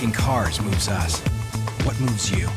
making cars moves us. What moves you?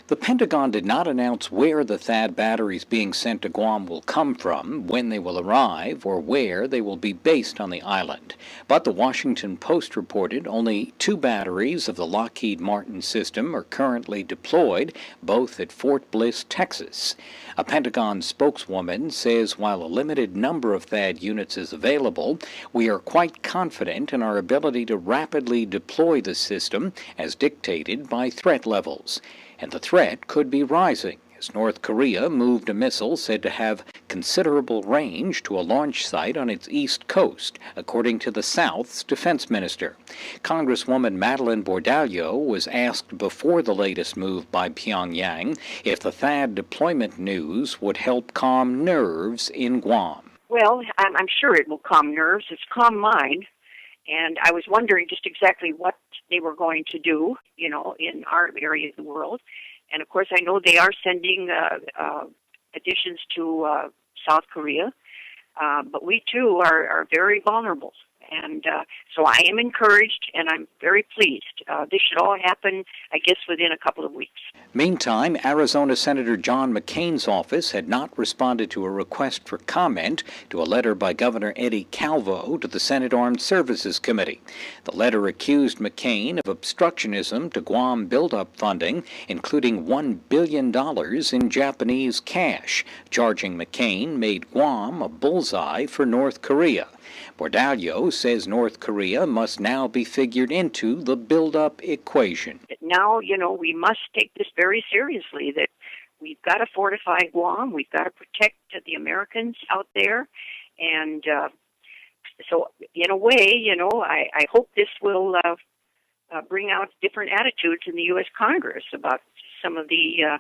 The Pentagon did not announce where the THAAD batteries being sent to Guam will come from, when they will arrive, or where they will be based on the island. But the Washington Post reported only 2 batteries of the Lockheed Martin system are currently deployed, both at Fort Bliss, Texas. A Pentagon spokeswoman says while a limited number of THAAD units is available, we are quite confident in our ability to rapidly deploy the system as dictated by threat levels. And the threat could be rising as North Korea moved a missile said to have considerable range to a launch site on its east coast, according to the South's defense minister. Congresswoman Madeleine Bordallo was asked before the latest move by Pyongyang if the THAAD deployment news would help calm nerves in Guam. Well, I'm sure it will calm nerves. It's calmed mine. And I was wondering just exactly what they were going to do, in our area of the world. And, of course, I know they are sending additions to South Korea. But we, too, are very vulnerable. And so I am encouraged, and I'm very pleased. This should all happen, I guess, within a couple of weeks. Meantime, Arizona Senator John McCain's office had not responded to a request for comment to a letter by Governor Eddie Calvo to the Senate Armed Services Committee. The letter accused McCain of obstructionism to Guam buildup funding, including $1 billion in Japanese cash, charging McCain made Guam a bullseye for North Korea. Bordallo says North Korea must now be figured into the build-up equation. Now, we must take this very seriously, that we've got to fortify Guam, we've got to protect the Americans out there, and so in a way, I hope this will bring out different attitudes in the U.S. Congress about some of the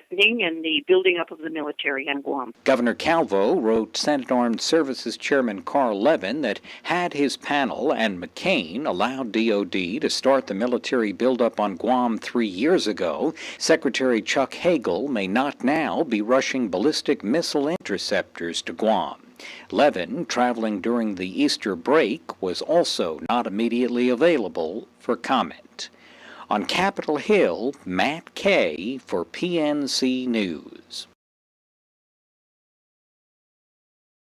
spending and the building up of the military on Guam. Governor Calvo wrote Senate Armed Services Chairman Carl Levin that had his panel and McCain allowed DOD to start the military buildup on Guam 3 years ago, Secretary Chuck Hagel may not now be rushing ballistic missile interceptors to Guam. Levin, traveling during the Easter break, was also not immediately available for comment. On Capitol Hill, Matt Kay for PNC News.